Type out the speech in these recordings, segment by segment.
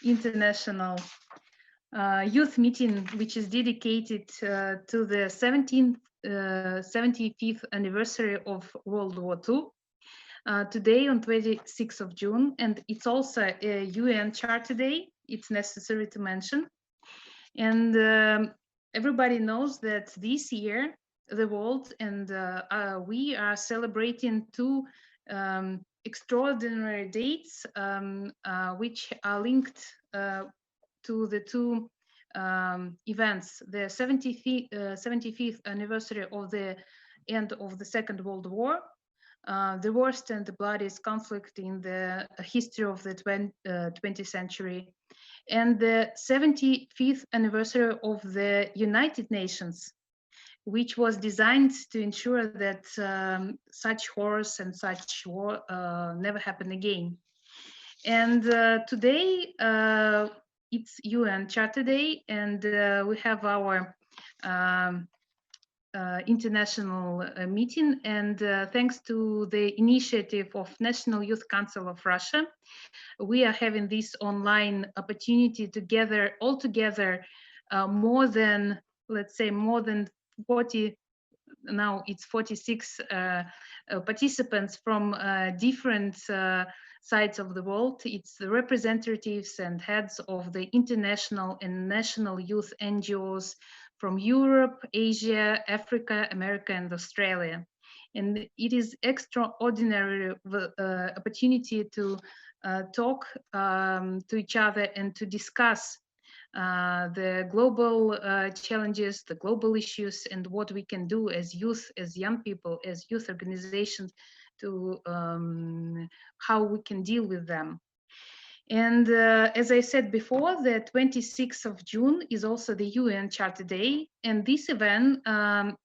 international youth meeting, which is dedicated to the 75th anniversary of World War II. Today on 26th of June, and it's also a UN Charter Day, it's necessary to mention. And everybody knows that this year, the world and we are celebrating two extraordinary dates which are linked to the two events, the 75th anniversary of the end of the Second World War, the worst and the bloodiest conflict in the history of the 20th century, and the 75th anniversary of the United Nations, which was designed to ensure that such horrors and such war never happen again. And today it's UN Charter Day, and we have our international meeting, and thanks to the initiative of National Youth Council of Russia, we are having this online opportunity to gather all together more than, let's say, more than 40, now it's 46 participants from different sides of the world. It's the representatives and heads of the international and national youth NGOs from Europe, Asia, Africa, America, and Australia. And it is extraordinary opportunity to talk to each other and to discuss the global challenges, the global issues, and what we can do as youth, as young people, as youth organizations to how we can deal with them. And as I said before, the 26th of June is also the UN Charter Day. And this event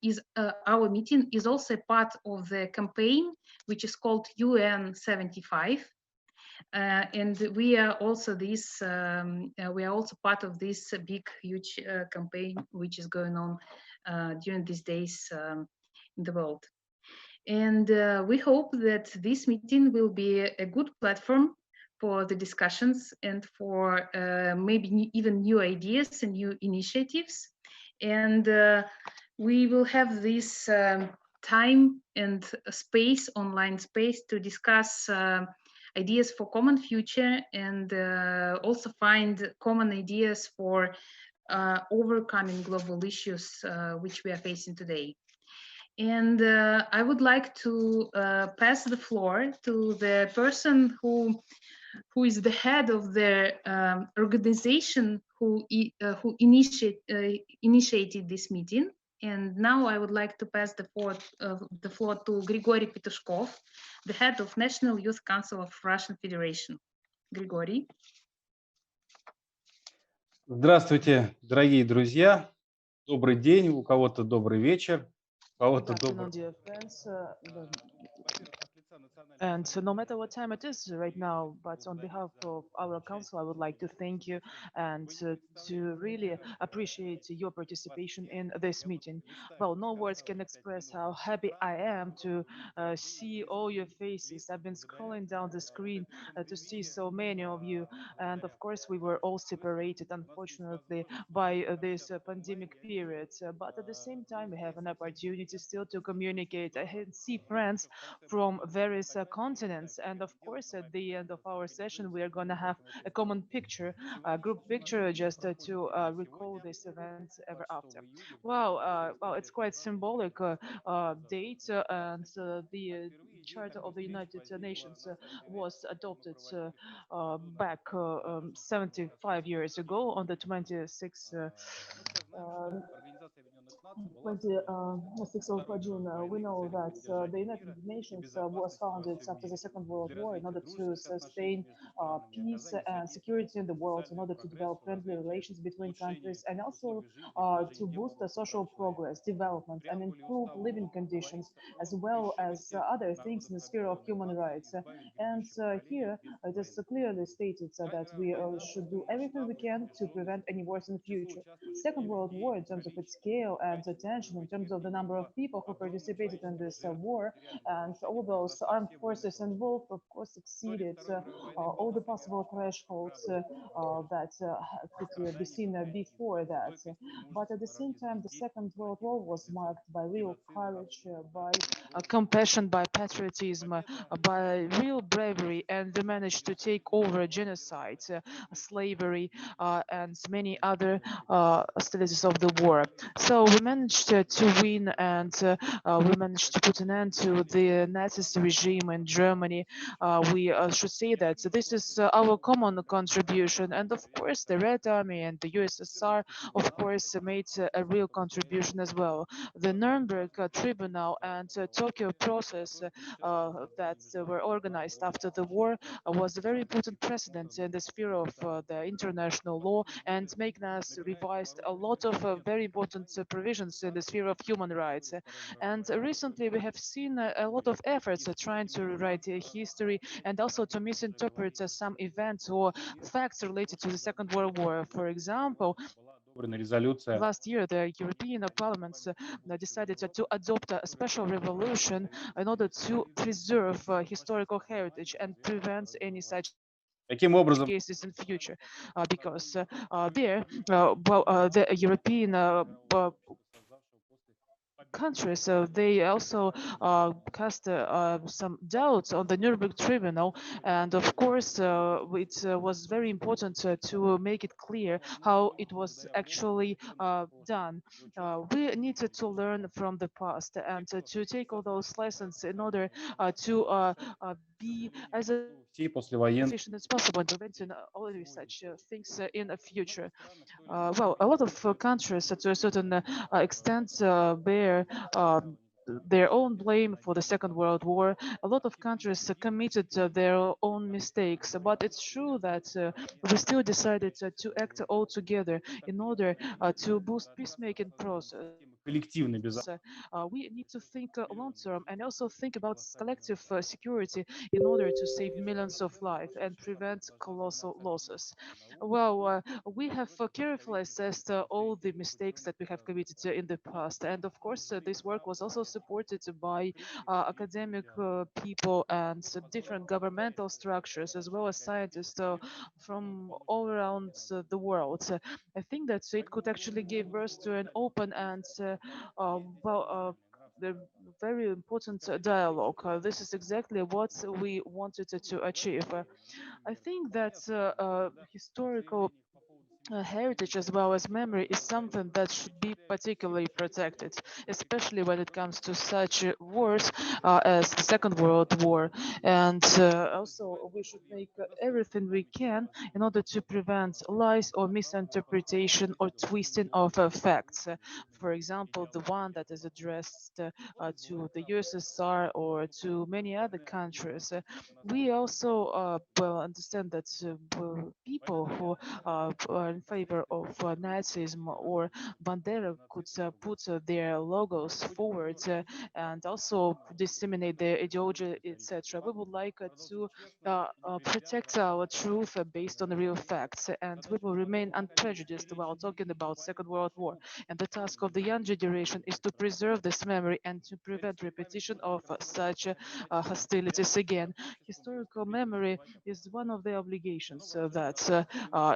is our meeting is also part of the campaign, which is called UN 75. And we are also we are also part of this big, huge campaign, which is going on during these days in the world. And we hope that this meeting will be a good platform for the discussions and for maybe even new ideas and new initiatives. And we will have this time and space, online space, to discuss ideas for common future, and also find common ideas for overcoming global issues which we are facing today. And I would like to pass the floor to the person who is the head of the organization who initiated this meeting. And now I would like to pass the floor to Grigory Petushkov, the head of National Youth Council of Russian Federation. Grigory. Здравствуйте, дорогие друзья. Добрый день, у кого-то добрый вечер, у кого-то добрый... And so no matter what time it is right now, but on behalf of our council, I would like to thank you and to really appreciate your participation in this meeting. Well, no words can express how happy I am to see all your faces. I've been scrolling down the screen to see so many of you. And of course, we were all separated, unfortunately, by this pandemic period. But at the same time, we have an opportunity still to communicate. I see friends from various continents, and of course at the end of our session we are going to have a common picture, a group picture, just to recall this event ever after. Well, it's quite symbolic date, and the Charter of the United Nations was adopted back 75 years ago on the 26th 26th of June. We know that the United Nations was founded after the Second World War in order to sustain peace and security in the world, in order to develop friendly relations between countries, and also to boost the social progress, development, and improve living conditions, as well as other things in the sphere of human rights. And here it is clearly stated that we should do everything we can to prevent any wars in the future. Second World War, in terms of its scale and deserves attention in terms of the number of people who participated in this war, and all those armed forces involved, of course, exceeded all the possible thresholds that could be seen before that. But at the same time, the Second World War was marked by real courage, by compassion, by patriotism, by real bravery, and they managed to take over genocide, slavery, and many other hostilities of the war. So we managed to win, and we managed to put an end to the Nazi regime in Germany. We should say that this is our common contribution, and of course the Red Army and the USSR, of course, made a real contribution as well. The Nuremberg Tribunal and Tokyo process that were organized after the war was a very important precedent in the sphere of the international law, and making us revised a lot of very important provisions in the sphere of human rights. And recently we have seen a lot of efforts trying to rewrite history and also to misinterpret some events or facts related to the Second World War. For example, Резолюция. last year the European Parliament decided to adopt a special resolution in order to preserve historical heritage and prevent any such Таким образом, cases in future, because there, the European countries, so they also cast some doubts on the Nuremberg Tribunal, and of course it was very important to make it clear how it was actually done. We needed to learn from the past and to take all those lessons in order to be as России послевоенной efficient as possible in preventing all of such things in the future. Well, a lot of countries, to a certain extent, bear their own blame for the Second World War. A lot of countries committed their own mistakes, but it's true that we still decided to act all together in order to boost peacemaking process. коллективной безопасности. We need to think long term and also think about collective security in order to save millions of lives and prevent colossal losses. Well, we have carefully assessed all the mistakes that we have committed in the past, and of course, this work was also supported by academic people and different governmental structures, as well as scientists from all around the world. I think that it could actually give birth to an open and the very important dialogue. This is exactly what we wanted to achieve. I think that historical heritage as well as memory is something that should be particularly protected, especially when it comes to such wars as the Second World War. And also, we should make everything we can in order to prevent lies or misinterpretation or twisting of facts. For example, the one that is addressed to the USSR or to many other countries. We also well understand that people who are in favor of Nazism or Bandera could put their logos forward and also disseminate their ideology, etc. We would like to protect our truth based on real facts, and we will remain unprejudiced while talking about Second World War. And the task of the young generation is to preserve this memory and to prevent repetition of such hostilities again. Historical memory is one of the obligations that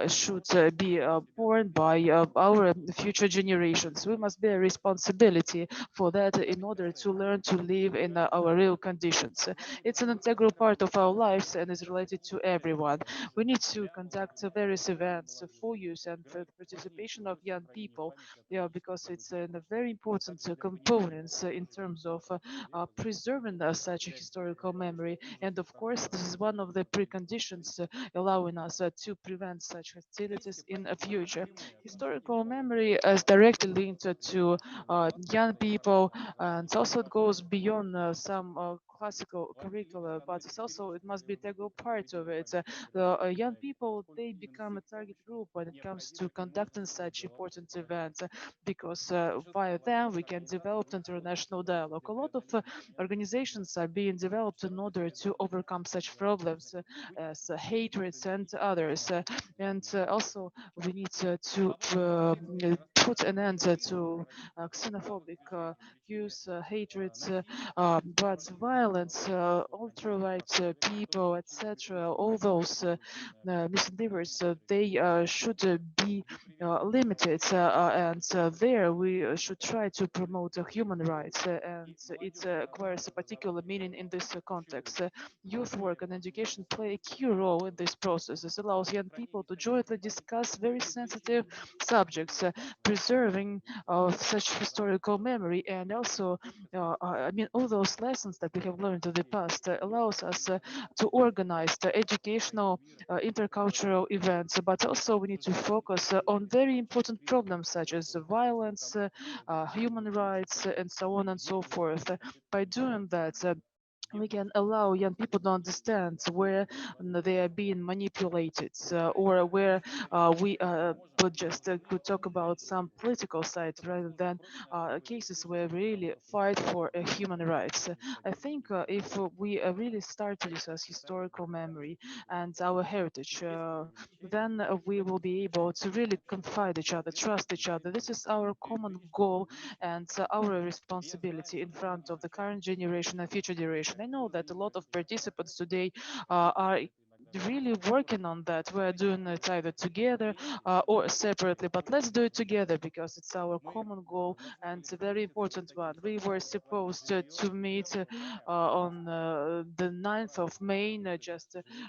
should be borne by our future generations. We must bear responsibility for that in order to learn to live in our real conditions. It's an integral part of our lives and is related to everyone. We need to conduct various events for use and for the participation of young people, because it's a very important component in terms of preserving such a historical memory. And of course, this is one of the preconditions allowing us to prevent such hostilities in the future. Historical memory is directly linked to young people, and also it goes beyond some classical curricula, but it's also, it must be integral part of it. The young people, they become a target group when it comes to conducting such important events, because via them we can develop international dialogue. A lot of organizations are being developed in order to overcome such problems as hatreds and others. And also we need to put an end to xenophobic views, hatreds, but violence, ultra-right people, etc. All those misendeavors, they should be limited, and there we should try to promote human rights, and it acquires a particular meaning in this context. Youth work and education play a key role in this process. This allows young people to jointly discuss very sensitive subjects, preserving such historical memory, and also, I mean, all those lessons that we have learned in the past allows us to organize the educational intercultural events, but also we need to focus on very important problems such as violence, human rights, and so on and so forth. By doing that, we can allow young people to understand where they are being manipulated, or where we would just could talk about some political side rather than cases where we really fight for human rights. I think if we really start to discuss historical memory and our heritage, then we will be able to really confide each other, trust each other. This is our common goal and our responsibility in front of the current generation and future generation. I know that a lot of participants today are really working on that. We're doing it either together or separately, but let's do it together because it's our common goal and it's a very important one. We were supposed to meet on the 9th of May,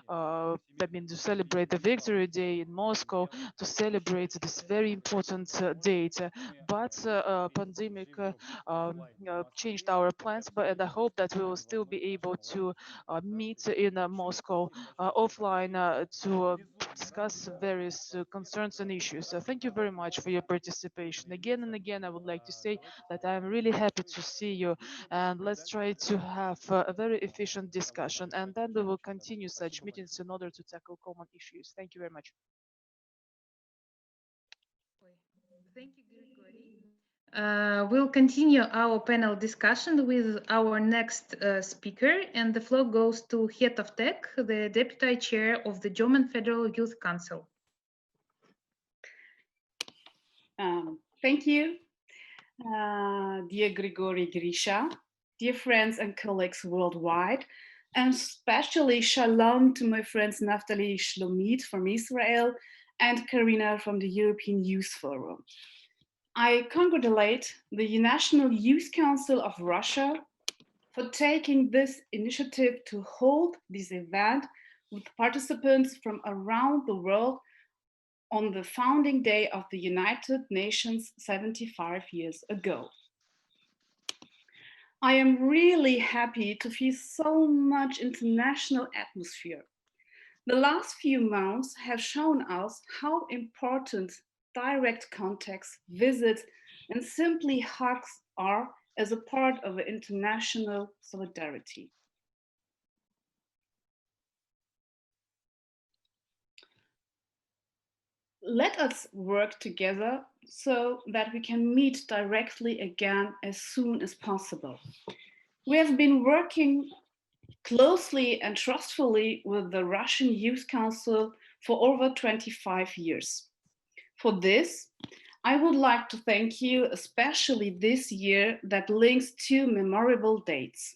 I mean, to celebrate the Victory Day in Moscow, to celebrate this very important date. But pandemic changed our plans, but and I hope that we will still be able to meet in Moscow offline to discuss various concerns and issues. Thank you very much for your participation. Again and again, I would like to say that I'm really happy to see you, and let's try to have a very efficient discussion, and then we will continue such meetings in order to tackle common issues. Thank you very much. Thank you, Grigory. We'll continue our panel discussion with our next speaker, and the floor goes to Head of Tech, the Deputy Chair of the German Federal Youth Council. Thank you, dear Grigory Grisha, dear friends and colleagues worldwide, and especially shalom to my friends Naftali Shlomit from Israel and Karina from the European Youth Forum. I congratulate the National Youth Council of Russia for taking this initiative to hold this event with participants from around the world on the founding day of the United Nations 75 years ago. I am really happy to feel so much international atmosphere. The last few months have shown us how important direct contacts, visits, and simply hugs are as a part of international solidarity. Let us work together so that we can meet directly again as soon as possible. We have been working closely and trustfully with the Russian Youth Council for over 25 years. For this, I would like to thank you, especially this year that links two memorable dates.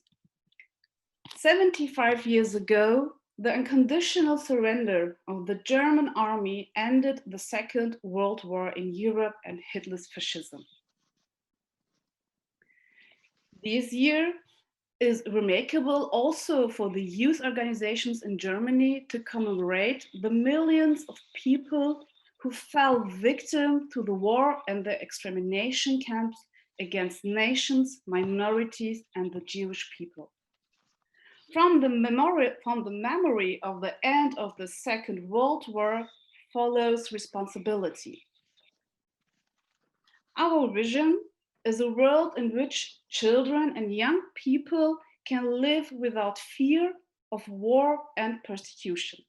75 years ago, the unconditional surrender of the German army ended the Second World War in Europe and Hitler's fascism. This year is remarkable also for the youth organizations in Germany to commemorate the millions of people who fell victim to the war and the extermination camps against nations, minorities, and the Jewish people. From the memory of the end of the Second World War follows responsibility. Our vision is a world in which children and young people can live without fear of war and persecution.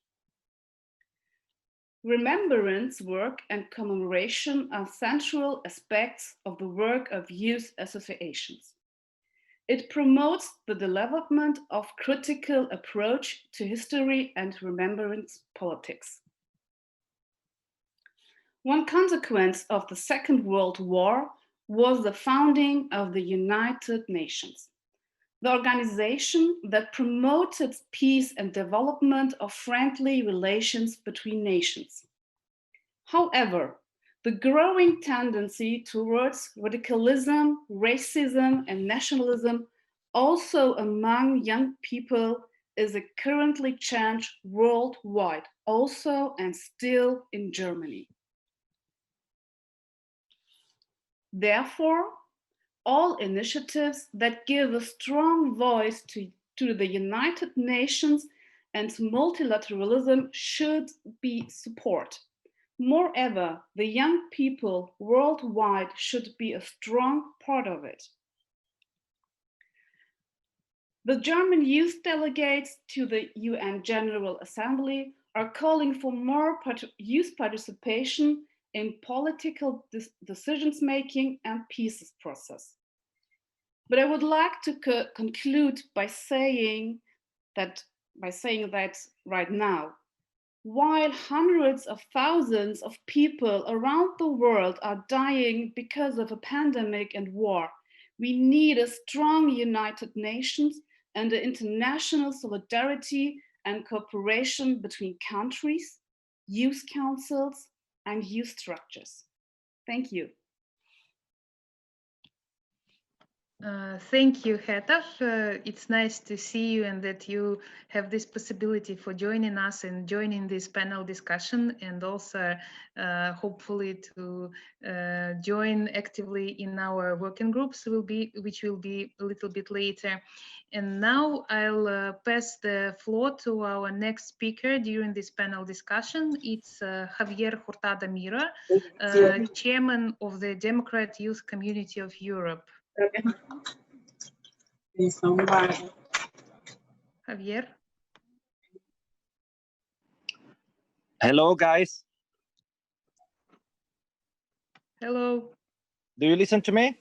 Remembrance work and commemoration are central aspects of the work of youth associations. It promotes the development of critical approach to history and remembrance politics. One consequence of the Second World War was the founding of the United Nations, the organization that promoted peace and development of friendly relations between nations. However, the growing tendency towards radicalism, racism, and nationalism, also among young people, is a currently challenge worldwide, also and still in Germany. Therefore, all initiatives that give a strong voice to the United Nations and multilateralism should be supported. Moreover, the young people worldwide should be a strong part of it. The German youth delegates to the UN General Assembly are calling for more youth participation in political decision-making and peace process. But I would like to conclude by saying that right now, while hundreds of thousands of people around the world are dying because of a pandemic and war, we need a strong United Nations and the international solidarity and cooperation between countries, youth councils, and youth structures. Thank you. Thank you, Heta. It's nice to see you and that you have this possibility for joining us and joining this panel discussion, and also hopefully to join actively in our working groups, which will be a little bit later. And now I'll pass the floor to our next speaker during this panel discussion. It's Javier Hurtado Mira, Chairman of the Democrat Youth Community of Europe. Javier. Hello, guys. Hello. Do you listen to me?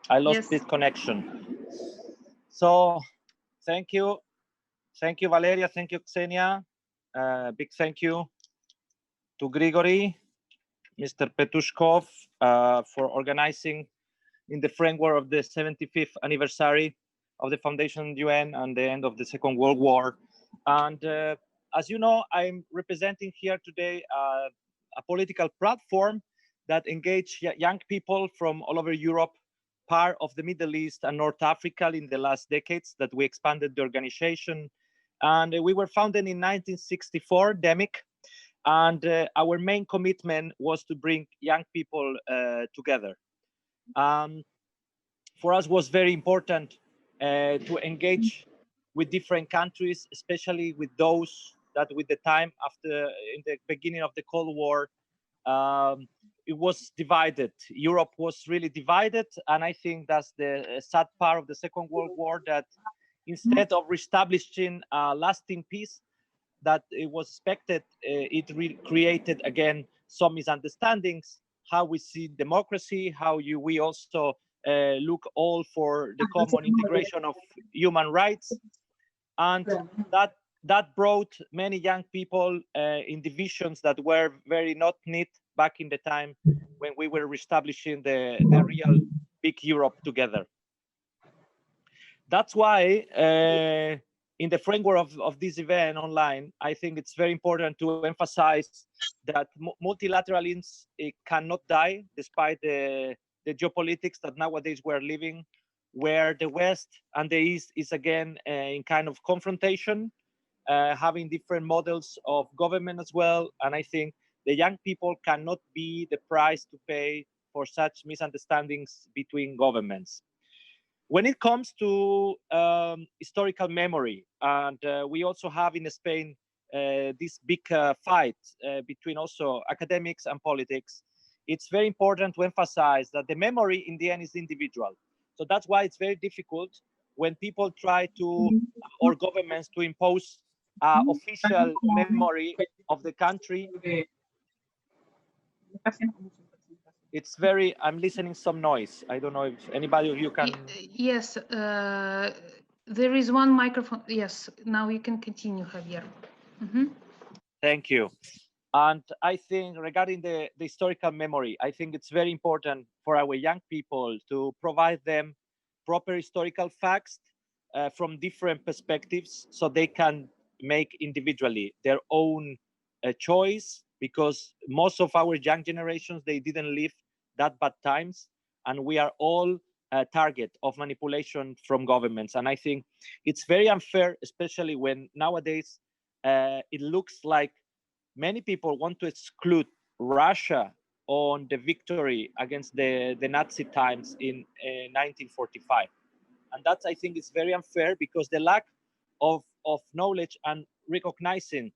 I lost Yes. this connection. So thank you. Thank you, Valeria. Thank you, Ksenia. Big thank you to Grigory, Mr. Petushkov, for organizing in the framework of the 75th anniversary of the Foundation UN and the end of the Second World War. And as you know, I'm representing here today a political platform that engage young people from all over Europe, part of the Middle East and North Africa in the last decades that we expanded the organization. And we were founded in 1964, DEMIC. And our main commitment was to bring young people together. For us was very important to engage with different countries, especially with those that with the time after in the beginning of the Cold War, it was divided. Europe was really divided. And I think that's the sad part of the Second World War, that instead of reestablishing a lasting peace that it was expected, it created again some misunderstandings, how we see democracy, how we also look all for the common integration of human rights. And that brought many young people in divisions that were very not neat back in the time when we were reestablishing the real big Europe together. That's why in the framework of this event online, I think it's very important to emphasize that multilateralism cannot die despite the geopolitics that nowadays we're living, where the West and the East is again in kind of confrontation, having different models of government as well. And I think the young people cannot be the price to pay for such misunderstandings between governments. When it comes to historical memory, and we also have in Spain this big fight between also academics and politics, it's very important to emphasize that the memory in the end is individual. So that's why it's very difficult when people try to, or governments to impose official memory of the country. It's very, I'm listening some noise. I don't know if anybody of you can. Yes, there is one microphone. Yes, now you can continue, Javier. Thank you. And I think regarding the historical memory, I think it's very important for our young people to provide them proper historical facts from different perspectives so they can make individually their own choice, because most of our young generations, they didn't live that bad times, and we are all a target of manipulation from governments. And I think it's very unfair, especially when nowadays it looks like many people want to exclude Russia on the victory against the Nazi times in 1945. And that's, I think, is very unfair, because the lack of knowledge and recognizing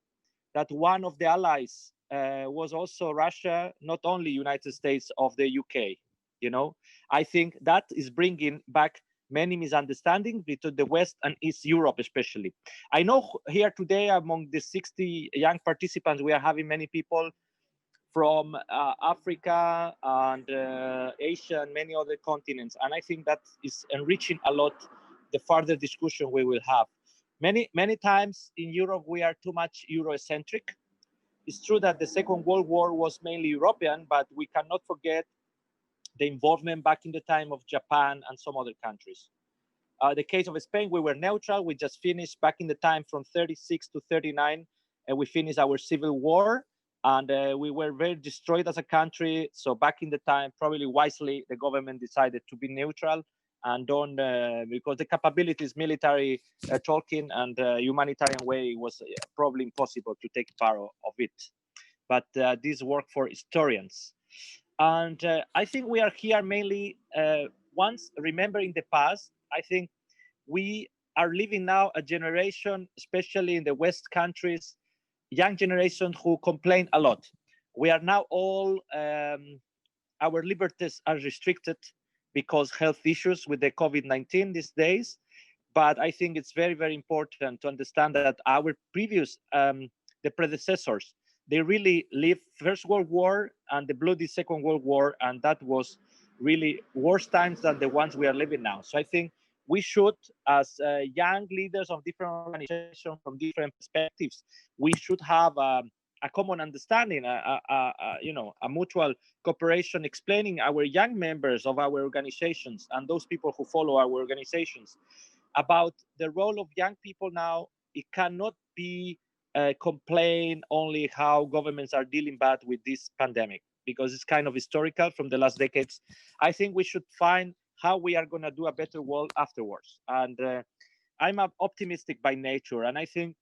that one of the allies was also Russia, not only United States of the UK. You know, I think that is bringing back many misunderstandings between the West and East Europe, especially. I know here today, among the 60 young participants, we are having many people from Africa and Asia and many other continents. And I think that is enriching a lot the further discussion we will have. Many times in Europe, we are too much Eurocentric. It's true that the Second World War was mainly European, but we cannot forget the involvement back in the time of Japan and some other countries. The case of Spain, we were neutral. We just finished back in the time from 36 to 39, and we finished our civil war, and we were very destroyed as a country. So back in the time, probably wisely, the government decided to be neutral and don't, because the capabilities, military talking and humanitarian way was probably impossible to take part of it. But this work for historians. And I think we are here mainly once remembering the past. I think we are living now a generation, especially in the West countries, young generation who complain a lot. We are now all, our liberties are restricted because health issues with the COVID-19 these days. But I think it's very, very important to understand that our previous, the predecessors, they really lived First World War and the bloody Second World War, and that was really worse times than the ones we are living now. So I think we should, as young leaders of different organizations from different perspectives, we should have a common understanding, you know, a mutual cooperation, explaining our young members of our organizations and those people who follow our organizations about the role of young people now. It cannot be complain only how governments are dealing bad with this pandemic, because it's kind of historical from the last decades. I think we should find how we are going to do a better world afterwards. And I'm optimistic by nature. And I think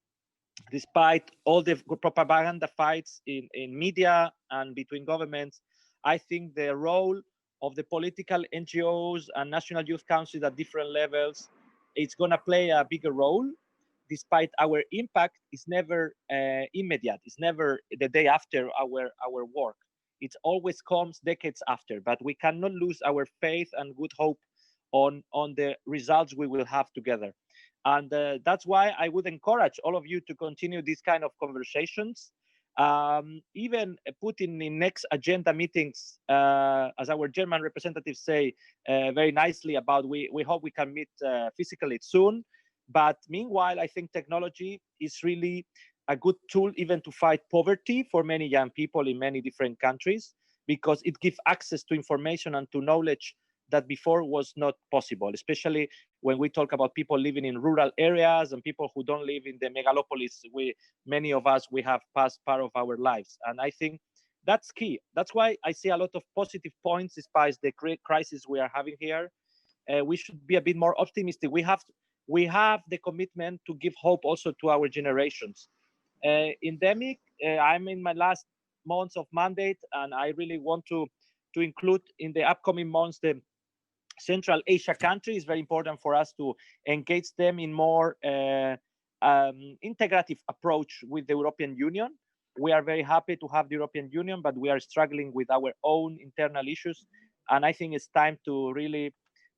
despite all the propaganda fights in media and between governments, I think the role of the political NGOs and national youth councils at different levels, it's going to play a bigger role. Despite our impact is never immediate. It's never the day after our work. It always comes decades after, but we cannot lose our faith and good hope on the results we will have together. And that's why I would encourage all of you to continue these kind of conversations, even putting in next agenda meetings, as our German representatives say very nicely about, we hope we can meet physically soon. But meanwhile, I think technology is really a good tool even to fight poverty for many young people in many different countries, because it gives access to information and to knowledge that before was not possible, especially when we talk about people living in rural areas and people who don't live in the megalopolis. Many of us, we have passed part of our lives. And I think that's key. That's why I see a lot of positive points despite the crisis we are having here. We should be a bit more optimistic. We have the commitment to give hope also to our generations. Endemic, I'm in my last months of mandate, and I really want to include in the upcoming months the Central Asia countries. It's very important for us to engage them in more integrative approach with the European Union. We are very happy to have the European Union, but we are struggling with our own internal issues. And I think it's time to really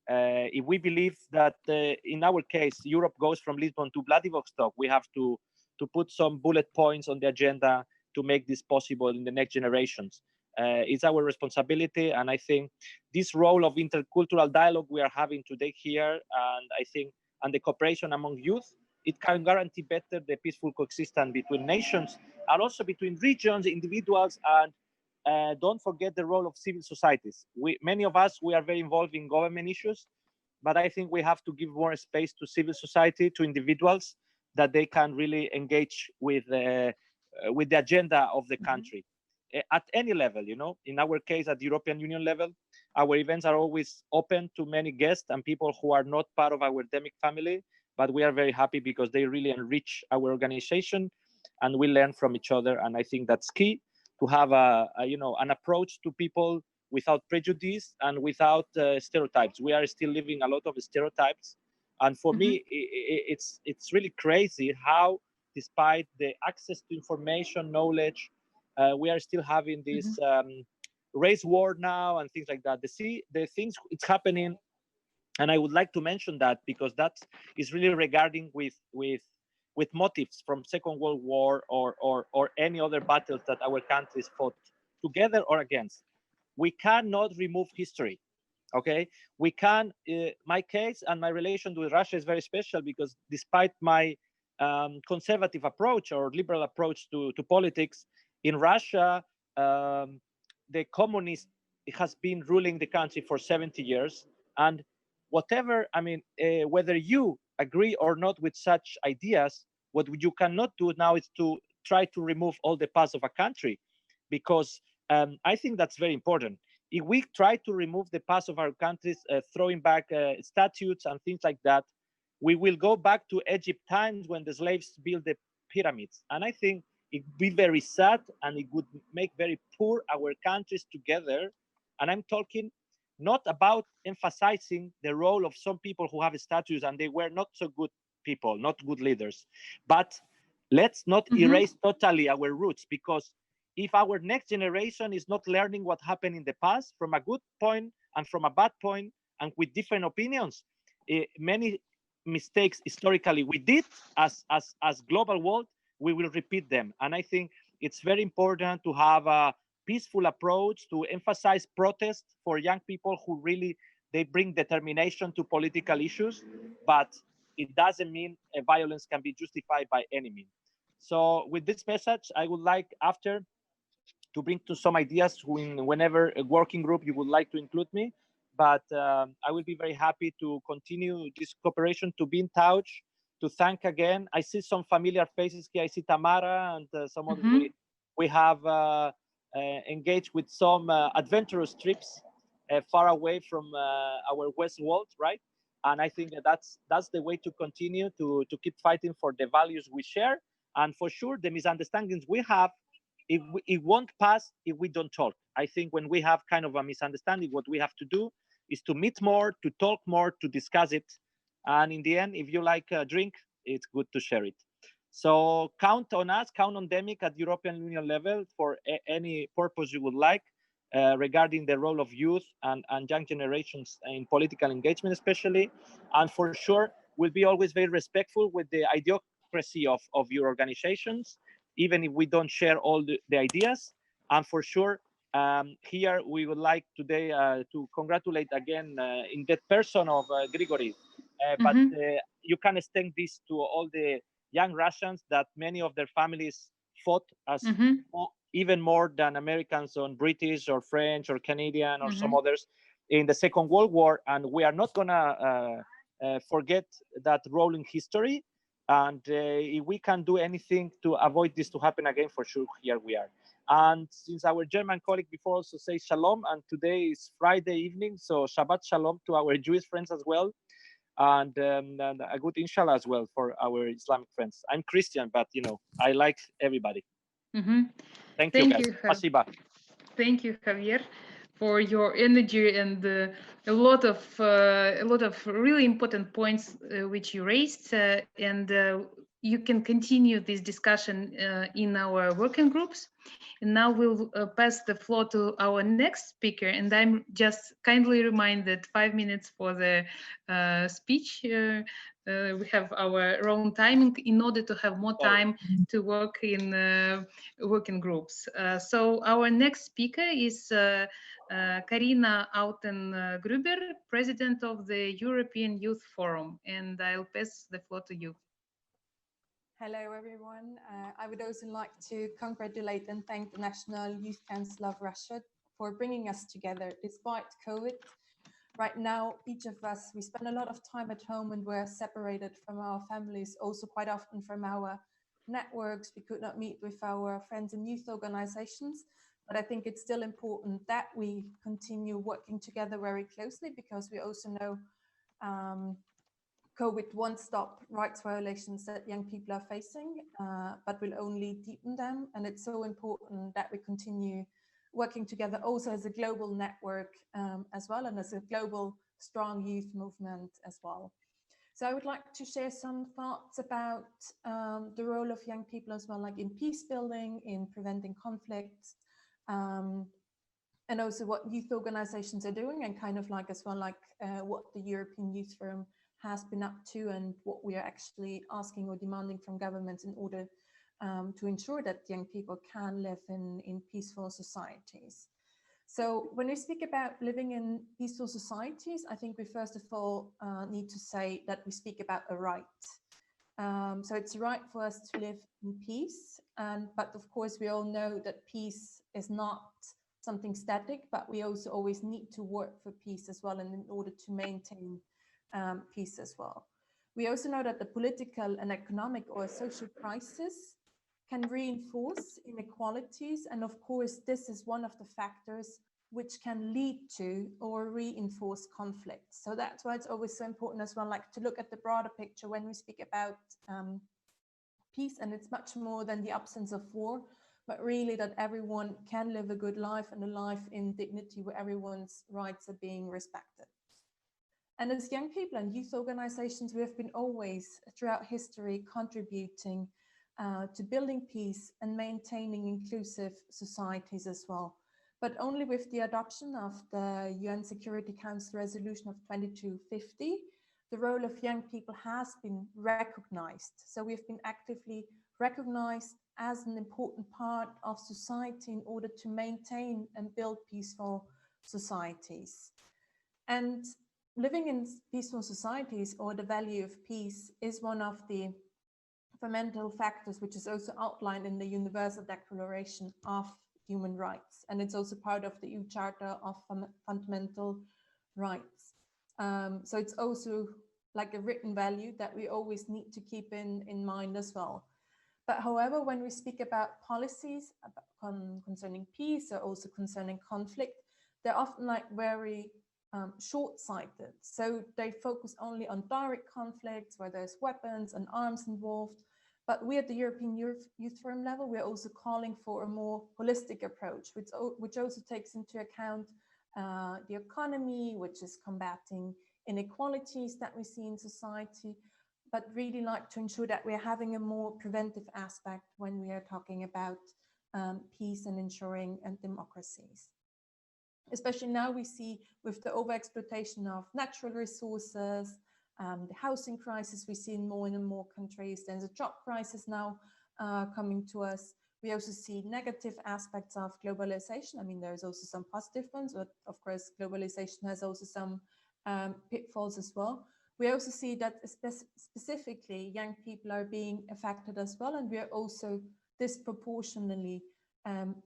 If we believe that, in our case, Europe goes from Lisbon to Vladivostok, we have to put some bullet points on the agenda to make this possible in the next generations. It's our responsibility, and I think this role of intercultural dialogue we are having today here, and I think, and the cooperation among youth, it can guarantee better the peaceful coexistence between nations and also between regions, individuals, and don't forget the role of civil societies. Many of us, we are very involved in government issues, but I think we have to give more space to civil society, to individuals, that they can really engage with the agenda of the country at any level. You know, in our case, at the European Union level, our events are always open to many guests and people who are not part of our demic family, but we are very happy because they really enrich our organization and we learn from each other. And I think that's key, to have an approach to people without prejudice and without stereotypes. We are still living a lot of stereotypes, and for me, it's really crazy how, despite the access to information, knowledge, we are still having this race war now and things like that. The things it's happening, and I would like to mention that because that is really regarding with motives from Second World War or any other battles that our countries fought together or against. We cannot remove history. Okay, we can. My case and my relation with Russia is very special because despite my conservative approach or liberal approach to politics in Russia, the communist has been ruling the country for 70 years, and whatever, I mean, whether you agree or not with such ideas, what you cannot do now is to try to remove all the past of a country, because I think that's very important. If we try to remove the past of our countries, throwing back statutes and things like that, we will go back to Egypt times when the slaves built the pyramids. And I think it would be very sad and it would make very poor our countries together. And I'm talking not about emphasizing the role of some people who have statues and they were not so good people, not good leaders, but let's not erase totally our roots, because if our next generation is not learning what happened in the past from a good point and from a bad point and with different opinions, many mistakes historically we did as global world, we will repeat them. And I think it's very important to have a peaceful approach, to emphasize protest for young people who really, they bring determination to political issues, but it doesn't mean violence can be justified by any means. So with this message, I would like after to bring to some ideas whenever a working group you would like to include me, but I will be very happy to continue this cooperation, to be in touch, to thank again. I see some familiar faces here. I see Tamara and some others. We have engaged with some adventurous trips far away from our West world, right? And I think that's the way to continue to keep fighting for the values we share. And for sure, the misunderstandings we have, it won't pass if we don't talk. I think when we have kind of a misunderstanding, what we have to do is to meet more, to talk more, to discuss it. And in the end, if you like a drink, it's good to share it. So count on us, count on DEMIC at European Union level for any purpose you would like regarding the role of youth and young generations in political engagement especially. And for sure, we'll be always very respectful with the idiocracy of your organizations, even if we don't share all the ideas. And for sure, here we would like today to congratulate again in that person of Grigory. But you can extend this to all the young Russians that many of their families fought as even more than Americans or British or French or Canadian or some others in the Second World War. And we are not gonna forget that role in history. And if we can do anything to avoid this to happen again, for sure, here we are. And since our German colleague before also says shalom, and today is Friday evening, so Shabbat shalom to our Jewish friends as well. And a good inshallah as well for our Islamic friends. I'm Christian, but you know, I like everybody. Thank you, guys. Спасибо. Thank you, Javier, for your energy and a lot of really important points which you raised. And you can continue this discussion in our working groups. And now we'll pass the floor to our next speaker. And I'm just kindly reminded 5 minutes for the speech. We have our own timing in order to have more time to work in working groups. So our next speaker is Karina Auten-Gruber, President of the European Youth Forum, and I'll pass the floor to you. Hello, everyone. I would also like to congratulate and thank the National Youth Council of Russia for bringing us together despite COVID. Right now, each of us, we spend a lot of time at home and we're separated from our families, also quite often from our networks. We could not meet with our friends in youth organizations, but I think it's still important that we continue working together very closely, because we also know COVID won't stop rights violations that young people are facing, but will only deepen them. And it's so important that we continue working together also as a global network as well, and as a global strong youth movement as well. So I would like to share some thoughts about the role of young people as well, like in peace building, in preventing conflicts, and also what youth organizations are doing, and kind of like as well, like what the European Youth Forum has been up to, and what we are actually asking or demanding from governments in order to ensure that young people can live in peaceful societies. So when we speak about living in peaceful societies, I think we first of all need to say that we speak about a right. So it's a right for us to live in peace, but of course we all know that peace is not something static, but we also always need to work for peace as well, and in order to maintain peace as well. We also know that the political and economic or social crisis can reinforce inequalities, and of course this is one of the factors which can lead to or reinforce conflicts. So that's why it's always so important as well, like to look at the broader picture when we speak about peace, and it's much more than the absence of war, but really that everyone can live a good life and a life in dignity where everyone's rights are being respected. And as young people and youth organizations, we have been always throughout history contributing to building peace and maintaining inclusive societies as well. But only with the adoption of the UN Security Council Resolution of 2250, the role of young people has been recognized. So we've been actively recognized as an important part of society in order to maintain and build peaceful societies. And living in peaceful societies, or the value of peace, is one of the fundamental factors which is also outlined in the Universal Declaration of Human Rights. And it's also part of the EU Charter of Fundamental Rights. So it's also like a written value that we always need to keep in mind as well. But however, when we speak about policies concerning peace, or also concerning conflict, they're often like very short-sighted. So they focus only on direct conflicts where there's weapons and arms involved. But we at the European Youth Forum level, we're also calling for a more holistic approach, which also takes into account the economy, which is combating inequalities that we see in society, but really like to ensure that we're having a more preventive aspect when we are talking about peace and ensuring democracies. Especially now we see with the overexploitation of natural resources, the housing crisis we see in more and more countries. There's a job crisis now coming to us. We also see negative aspects of globalization. I mean, there's also some positive ones, but of course, globalization has also some pitfalls as well. We also see that specifically young people are being affected as well, and we are also disproportionately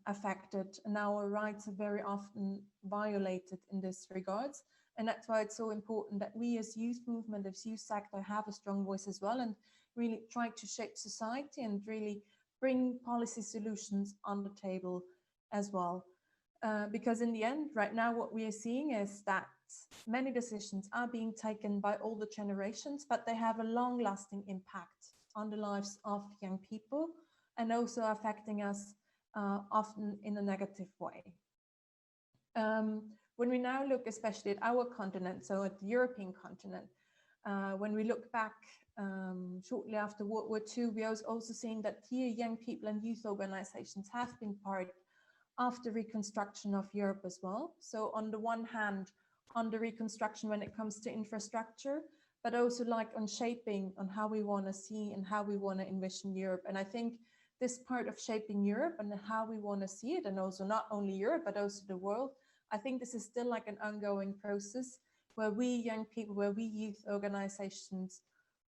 affected, and our rights are very often violated in this regards. And that's why it's so important that we as youth movement, as youth sector, have a strong voice as well, and really try to shape society and really bring policy solutions on the table as well. Because in the end, right now, what we are seeing is that many decisions are being taken by older generations, but they have a long-lasting impact on the lives of young people, and also affecting us often in a negative way. When we now look especially at our continent, so at the European continent, When we look back shortly after World War II, we are also seeing that here young people and youth organizations have been part of the reconstruction of Europe as well. So on the one hand, on the reconstruction when it comes to infrastructure, but also like on shaping on how we want to see and how we want to envision Europe. And I think this part of shaping Europe and how we want to see it, and also not only Europe, but also the world, I think this is still like an ongoing process where we young people, where we youth organizations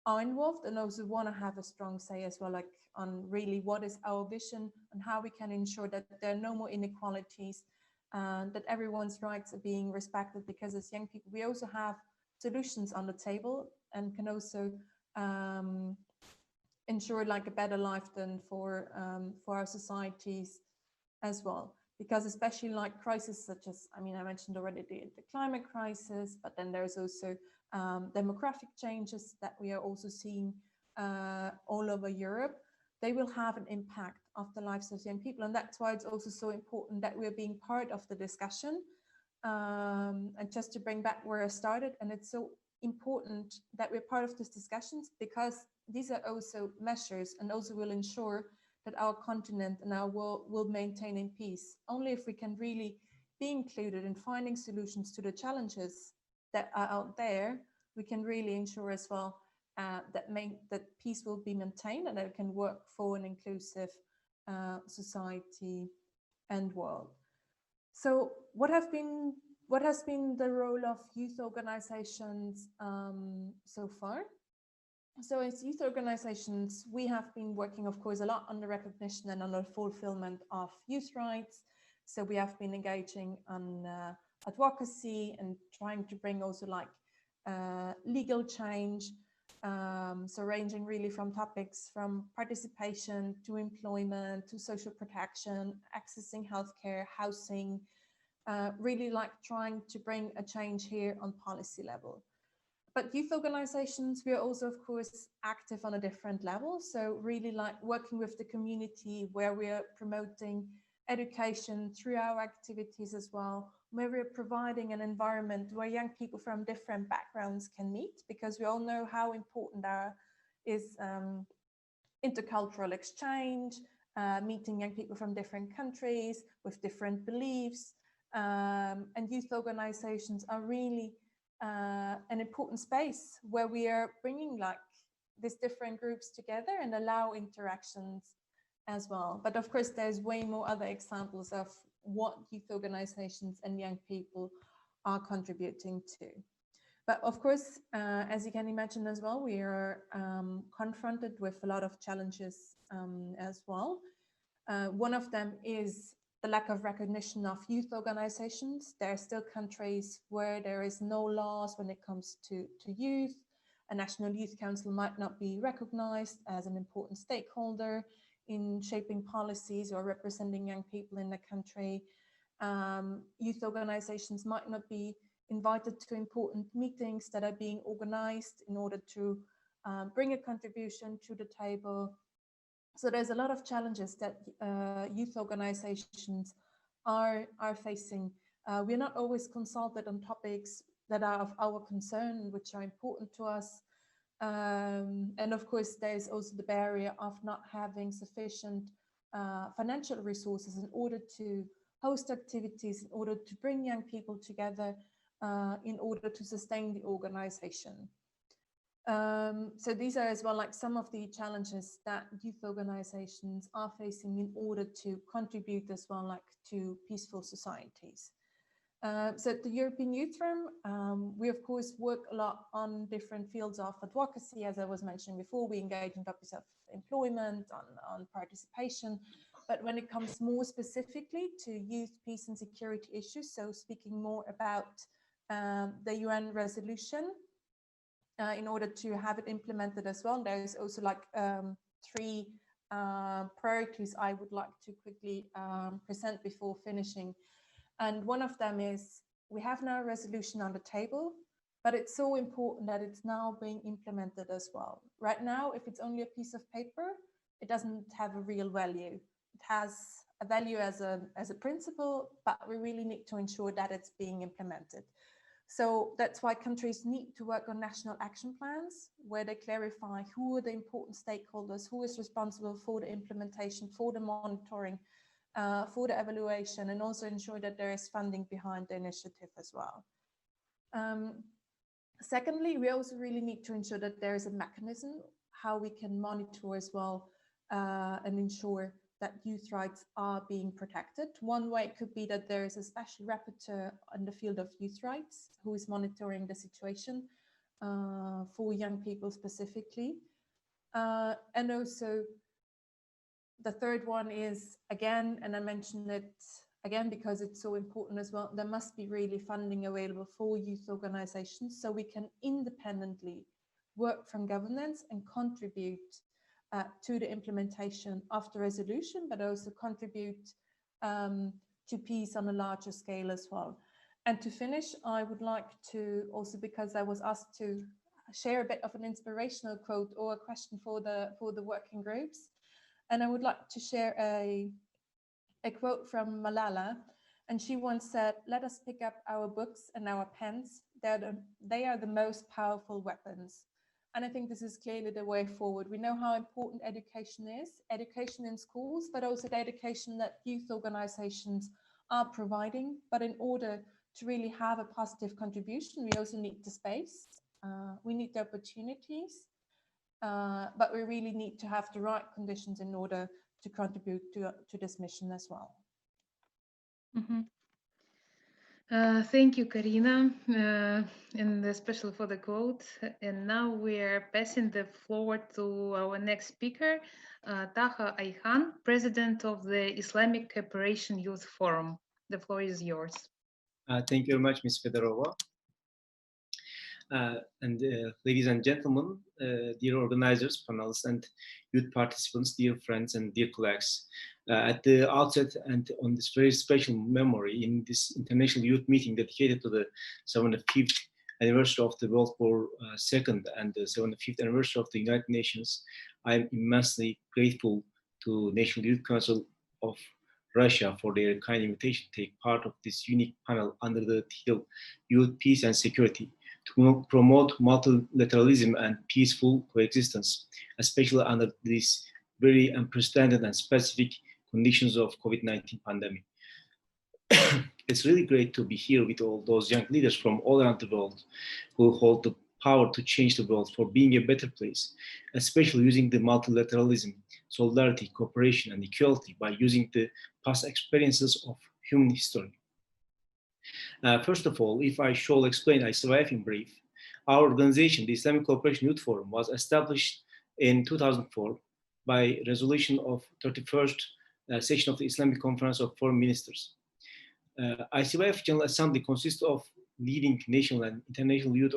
are involved and also want to have a strong say as well, like on really what is our vision and how we can ensure that there are no more inequalities, that everyone's rights are being respected, because as young people, we also have solutions on the table and can also ensure like a better life than for our societies as well. Because especially like crises such as, I mean, I mentioned already the climate crisis, but then there's also demographic changes that we are also seeing all over Europe. They will have an impact of the lives of young people. And that's why it's also so important that we're being part of the discussion. And just to bring back where I started, and it's so important that we're part of these discussions because these are also measures and also will ensure that our continent and our world will maintain in peace. Only if we can really be included in finding solutions to the challenges that are out there, we can really ensure as well that peace will be maintained and that it can work for an inclusive society and world. So what has been the role of youth organizations so far? So as youth organizations, we have been working, of course, a lot on the recognition and on the fulfillment of youth rights. So we have been engaging on advocacy and trying to bring also like legal change. So ranging really from topics from participation to employment to social protection, accessing healthcare, housing, really like trying to bring a change here on policy level. But youth organizations, we are also, of course, active on a different level. So really like working with the community where we are promoting education through our activities as well, where we're providing an environment where young people from different backgrounds can meet, because we all know how important there is intercultural exchange, meeting young people from different countries with different beliefs. And youth organizations are really an important space where we are bringing like these different groups together and allow interactions as well. But of course, there's way more other examples of what youth organizations and young people are contributing to. But of course, as you can imagine as well, we are confronted with a lot of challenges as well. One of them is the lack of recognition of youth organizations. There are still countries where there is no laws when it comes to youth. A National Youth Council might not be recognized as an important stakeholder in shaping policies or representing young people in the country. Youth organizations might not be invited to important meetings that are being organized in order to bring a contribution to the table. So there's a lot of challenges that youth organizations are facing. We're not always consulted on topics that are of our concern, which are important to us. And of course, there's also the barrier of not having sufficient financial resources in order to host activities, in order to bring young people together, in order to sustain the organization. So these are as well like some of the challenges that youth organizations are facing in order to contribute as well like to peaceful societies. So at the European Youth Forum, we of course work a lot on different fields of advocacy. As I was mentioning before, we engage in topics of employment, on participation, but when it comes more specifically to youth, peace and security issues, so speaking more about the UN resolution, in order to have it implemented as well. There's also like 3 priorities I would like to quickly present before finishing. And one of them is we have now a resolution on the table, but it's so important that it's now being implemented as well. Right now, if it's only a piece of paper, it doesn't have a real value. It has a value as a principle, but we really need to ensure that it's being implemented. So that's why countries need to work on national action plans where they clarify who are the important stakeholders, who is responsible for the implementation, for the monitoring, for the evaluation, and also ensure that there is funding behind the initiative as well. Secondly, we also really need to ensure that there is a mechanism how we can monitor as well and ensure that youth rights are being protected. One way could be that there is a special rapporteur in the field of youth rights who is monitoring the situation for young people specifically. And also the third one is, again, and I mentioned it again because it's so important as well, there must be really funding available for youth organizations so we can independently work from governance and contribute to the implementation of the resolution, but also contribute to peace on a larger scale as well. And to finish, I would like to also, because I was asked to share a bit of an inspirational quote or a question for the working groups, and I would like to share a quote from Malala, and she once said, "Let us pick up our books and our pens. They are the most powerful weapons." And I think this is clearly the way forward. We know how important education is, education in schools, but also the education that youth organizations are providing. But in order to really have a positive contribution, we also need the space, we need the opportunities, but we really need to have the right conditions in order to contribute to this mission as well. Mm-hmm. Thank you, Karina, and especially for the quote. And now we're passing the floor to our next speaker, Taha Ayhan, President of the Islamic Cooperation Youth Forum. The floor is yours. Thank you very much, Ms. Fedorova. Ladies and gentlemen, dear organizers, panelists, and youth participants, dear friends and dear colleagues. At the outset and on this very special memory in this international youth meeting dedicated to the 75th anniversary of the World War II and the 75th anniversary of the United Nations, I am immensely grateful to National Youth Council of Russia for their kind invitation to take part of this unique panel under the title Youth, Peace and Security, to promote multilateralism and peaceful coexistence, especially under these very unprecedented and specific conditions of COVID-19 pandemic. It's really great to be here with all those young leaders from all around the world who hold the power to change the world for being a better place, especially using the multilateralism, solidarity, cooperation, and equality by using the past experiences of human history. First of all, if I shall explain ICYF in brief, our organization, the Islamic Cooperation Youth Forum, was established in 2004 by resolution of 31st session of the Islamic Conference of Foreign Ministers. ICYF General Assembly consists of leading national and international youth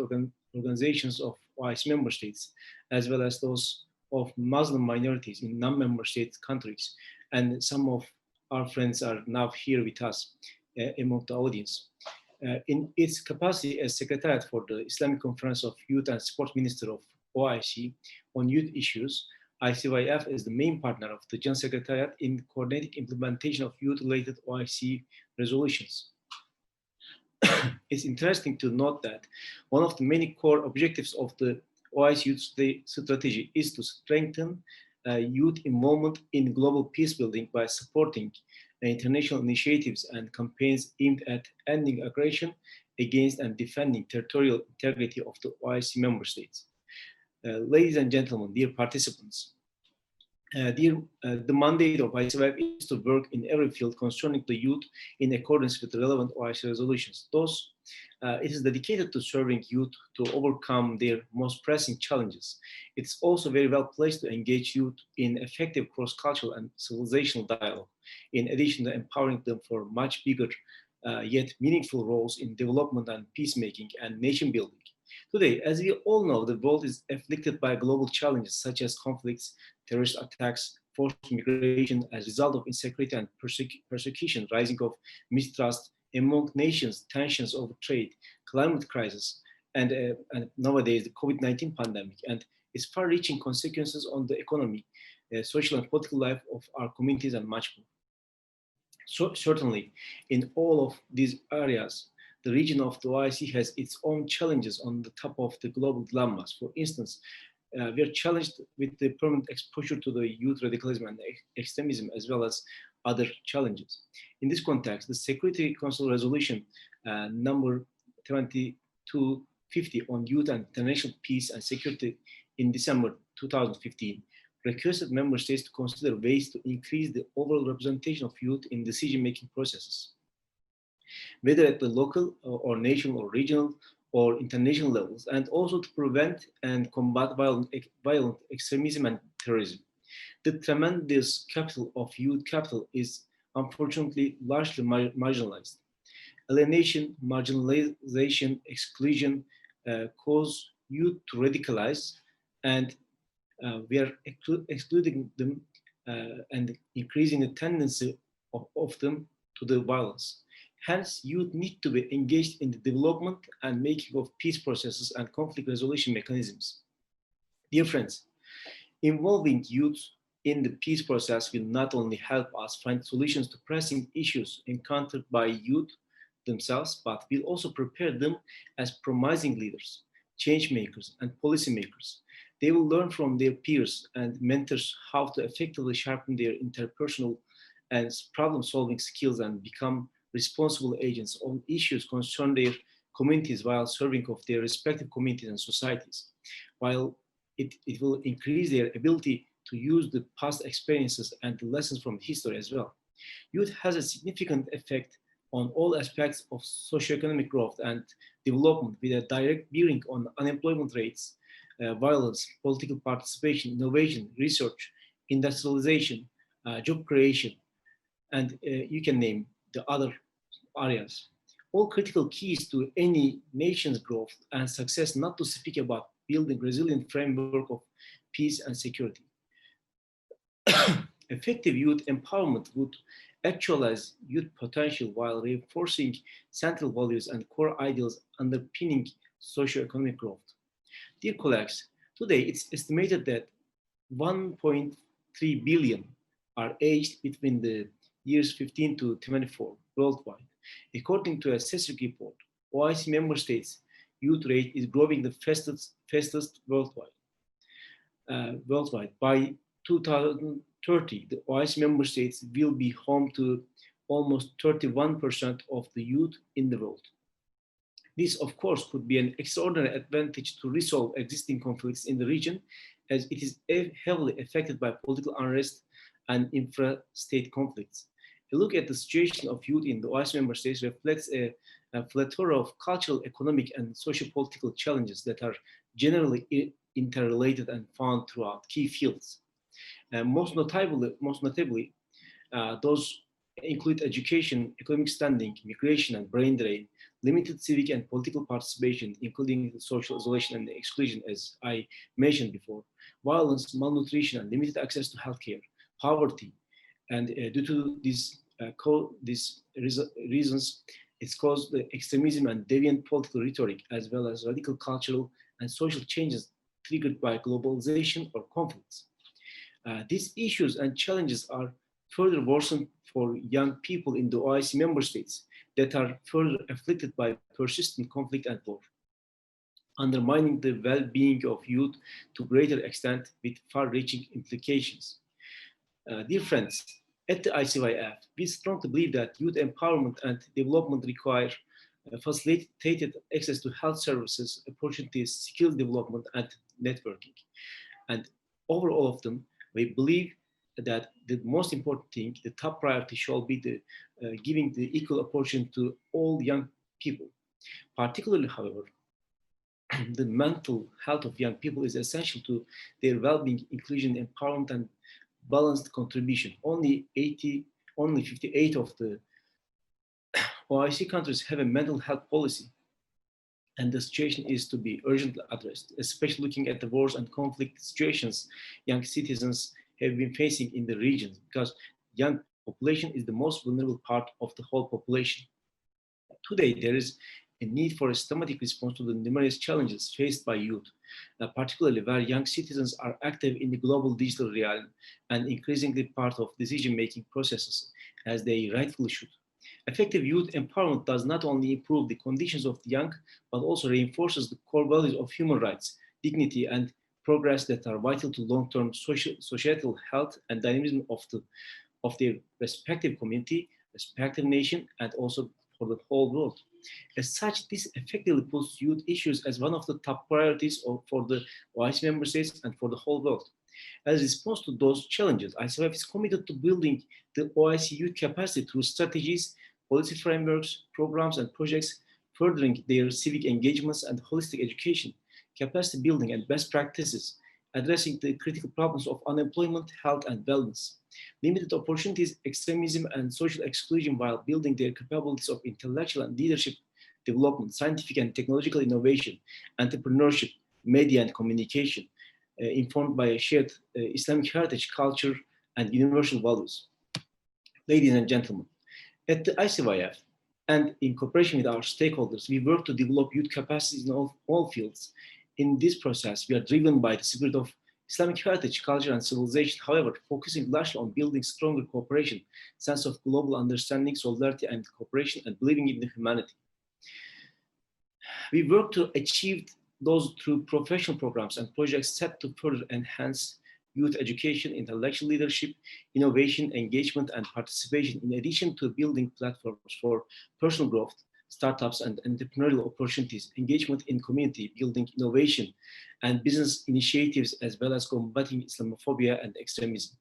organizations of OIC member states, as well as those of Muslim minorities in non-member state countries. And some of our friends are now here with us among the audience. In its capacity as Secretariat for the Islamic Conference of Youth and Sport Minister of OIC on youth issues, ICYF is the main partner of the General Secretariat in coordinating implementation of youth-related OIC resolutions. It's interesting to note that one of the many core objectives of the OIC Youth Strategy is to strengthen youth involvement in global peace building by supporting international initiatives and campaigns aimed at ending aggression against and defending territorial integrity of the OIC member states. Ladies and gentlemen, dear participants, the mandate of ICYF is to work in every field concerning the youth in accordance with the relevant OIC resolutions. Thus, it is dedicated to serving youth to overcome their most pressing challenges. It's also very well placed to engage youth in effective cross-cultural and civilizational dialogue, in addition to empowering them for much bigger yet meaningful roles in development and peacemaking and nation building. Today, as we all know, the world is afflicted by global challenges such as conflicts, terrorist attacks, forced migration as a result of insecurity and persecution, rising of mistrust among nations, tensions over trade, climate crisis, and nowadays the COVID-19 pandemic, and its far-reaching consequences on the economy, social and political life of our communities, and much more. So certainly, in all of these areas, the region of the OIC has its own challenges on the top of the global dilemmas. For instance, we are challenged with the permanent exposure to the youth radicalism and extremism, as well as other challenges. In this context, the Security Council resolution number 2250 on youth and international peace and security in December 2015 requested member states to consider ways to increase the overall representation of youth in decision-making processes, whether at the local or national or regional or international levels, and also to prevent and combat violent extremism and terrorism. The tremendous capital of youth capital is unfortunately largely marginalized. Alienation, marginalization, exclusion cause youth to radicalize, and we are excluding them and increasing the tendency of them to the violence. Hence, youth need to be engaged in the development and making of peace processes and conflict resolution mechanisms. Dear friends, involving youth in the peace process will not only help us find solutions to pressing issues encountered by youth themselves, but will also prepare them as promising leaders, change makers, and policymakers. They will learn from their peers and mentors how to effectively sharpen their interpersonal and problem-solving skills and become responsible agents on issues concern their communities while serving of their respective communities and societies, while it will increase their ability to use the past experiences and the lessons from history as well. Youth has a significant effect on all aspects of socioeconomic growth and development with a direct bearing on unemployment rates, violence, political participation, innovation, research, industrialization, job creation, and you can name the other areas. All critical keys to any nation's growth and success, not to speak about building resilient framework of peace and security. Effective youth empowerment would actualize youth potential while reinforcing central values and core ideals underpinning socioeconomic growth. Dear colleagues, today it's estimated that 1.3 billion are aged between the years 15 to 24 worldwide. According to a CESRIC report, OIC member states' youth rate is growing the fastest worldwide. By 2030, the OIC member states will be home to almost 31% of the youth in the world. This, of course, could be an extraordinary advantage to resolve existing conflicts in the region, as it is heavily affected by political unrest and intra-state conflicts. A look at the situation of youth in the OIC member states reflects a plethora of cultural, economic, and socio-political challenges that are generally interrelated and found throughout key fields. Most notably, those include education, economic standing, migration and brain drain, limited civic and political participation, including social isolation and exclusion, as I mentioned before, violence, malnutrition, and limited access to healthcare, poverty, and due to these reasons, it's caused the extremism and deviant political rhetoric, as well as radical cultural and social changes triggered by globalization or conflicts. These issues and challenges are further worsened for young people in the OIC member states that are further afflicted by persistent conflict and war, undermining the well-being of youth to greater extent with far-reaching implications. Dear friends, at the ICYF, we strongly believe that youth empowerment and development require facilitated access to health services, opportunities, skill development, and networking. And over all of them, we believe that the most important thing, the top priority, shall be the giving the equal opportunity to all young people. Particularly, however, the mental health of young people is essential to their well-being, inclusion, empowerment, and balanced contribution. Only 58 of the OIC countries have a mental health policy, and the situation is to be urgently addressed, especially looking at the wars and conflict situations young citizens have been facing in the region, because young population is the most vulnerable part of the whole population. Today, there is a need for a systematic response to the numerous challenges faced by youth, particularly where young citizens are active in the global digital realm and increasingly part of decision-making processes, as they rightfully should. Effective youth empowerment does not only improve the conditions of the young, but also reinforces the core values of human rights, dignity, and progress that are vital to long-term societal health and dynamism of their respective community, respective nation, and also for the whole world. As such, this effectively puts youth issues as one of the top priorities for the OIC member states and for the whole world. As a response to those challenges, ICYF is committed to building the OIC youth capacity through strategies, policy frameworks, programs, and projects, furthering their civic engagements and holistic education, capacity building, and best practices, addressing the critical problems of unemployment, health, and wellness, limited opportunities, extremism, and social exclusion, while building their capabilities of intellectual and leadership development, scientific and technological innovation, entrepreneurship, media, and communication, informed by a shared Islamic heritage, culture, and universal values. Ladies and gentlemen, at the ICYF and in cooperation with our stakeholders, we work to develop youth capacities in all fields. In this process, we are driven by the spirit of Islamic heritage, culture, and civilization, however, focusing largely on building stronger cooperation, sense of global understanding, solidarity, and cooperation, and believing in the humanity. We work to achieve those through professional programs and projects set to further enhance youth education, intellectual leadership, innovation, engagement, and participation, in addition to building platforms for personal growth, startups, and entrepreneurial opportunities, engagement in community building, innovation, and business initiatives, as well as combating Islamophobia and extremism.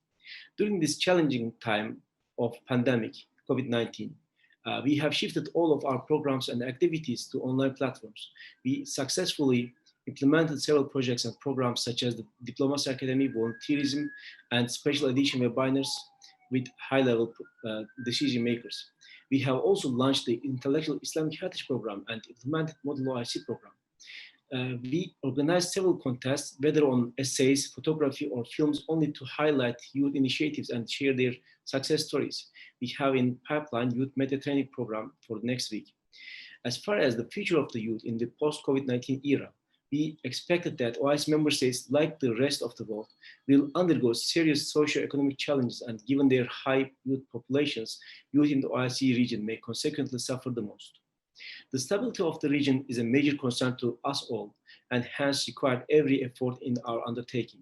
During this challenging time of pandemic, COVID-19, we have shifted all of our programs and activities to online platforms. We successfully implemented several projects and programs such as the Diplomacy Academy, volunteerism, and special edition webinars with high-level decision makers. We have also launched the Intellectual Islamic Heritage Program and implemented Model OIC program. We organized several contests, whether on essays, photography, or films, only to highlight youth initiatives and share their success stories. We have in pipeline youth media training program for next week. As far as the future of the youth in the post-COVID-19 era, we expected that OIC member states, like the rest of the world, will undergo serious socio-economic challenges, and given their high youth populations, youth in the OIC region may consequently suffer the most. The stability of the region is a major concern to us all, and hence required every effort in our undertaking.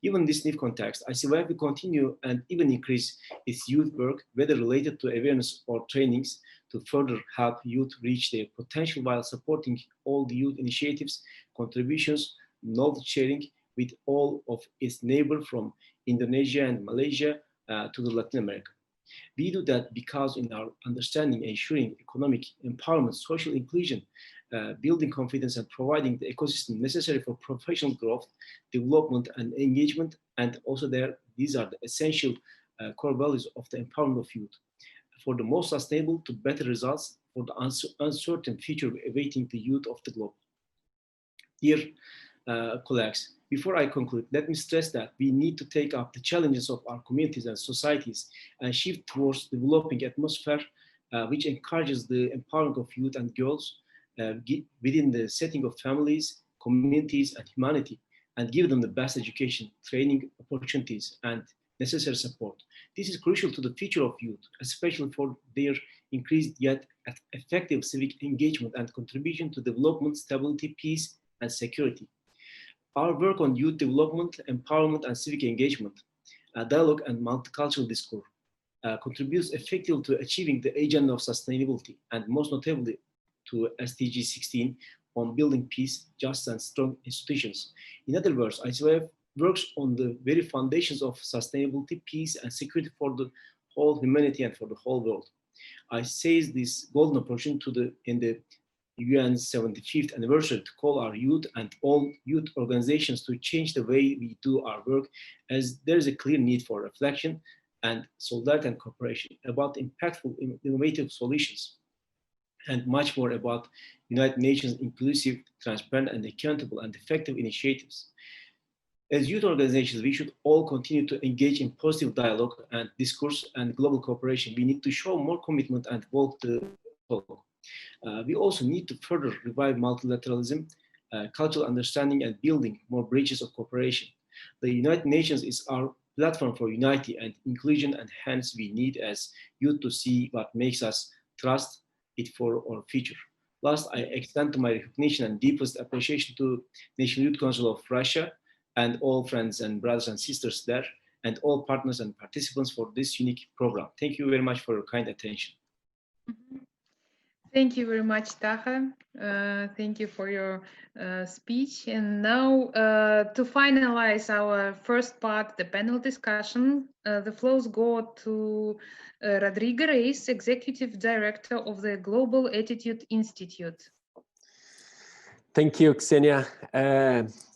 Given this new context, ICYF will continue and even increase its youth work, whether related to awareness or trainings, to further help youth reach their potential while supporting all the youth initiatives, contributions, knowledge sharing with all of its neighbors from Indonesia and Malaysia to the Latin America. We do that because in our understanding, ensuring economic empowerment, social inclusion, building confidence, and providing the ecosystem necessary for professional growth, development, and engagement, and also these are the essential core values of the empowerment of youth, for the most sustainable to better results for the uncertain future awaiting the youth of the globe. Dear colleagues, before I conclude, let me stress that we need to take up the challenges of our communities and societies and shift towards developing atmosphere which encourages the empowerment of youth and girls within the setting of families, communities, and humanity, and give them the best education, training opportunities, and necessary support. This is crucial to the future of youth, especially for their increased yet effective civic engagement and contribution to development, stability, peace, and security. Our work on youth development, empowerment, and civic engagement, dialogue, and multicultural discourse contributes effectively to achieving the agenda of sustainability, and most notably to SDG 16 on building peace, justice, and strong institutions. In other words, ICYF works on the very foundations of sustainability, peace, and security for the whole humanity and for the whole world. I seize this golden opportunity in the UN's 75th anniversary to call our youth and all youth organizations to change the way we do our work, as there is a clear need for reflection and solidarity and cooperation about impactful, innovative solutions, and much more about United Nations inclusive, transparent, and accountable and effective initiatives. As youth organizations, we should all continue to engage in positive dialogue and discourse and global cooperation. We need to show more commitment and walk the talk. We also need to further revive multilateralism, cultural understanding, and building more bridges of cooperation. The United Nations is our platform for unity and inclusion, and hence we need as youth to see what makes us trust it for our future. Last, I extend my recognition and deepest appreciation to National Youth Council of Russia and all friends and brothers and sisters there, and all partners and participants for this unique program. Thank you very much for your kind attention. Thank you very much, Taha. Thank you for your speech. And now, to finalize our first part, the panel discussion, the floors go to Rodrigo Reis, Executive Director of the Global Attitude Institute. Thank you, Ksenia.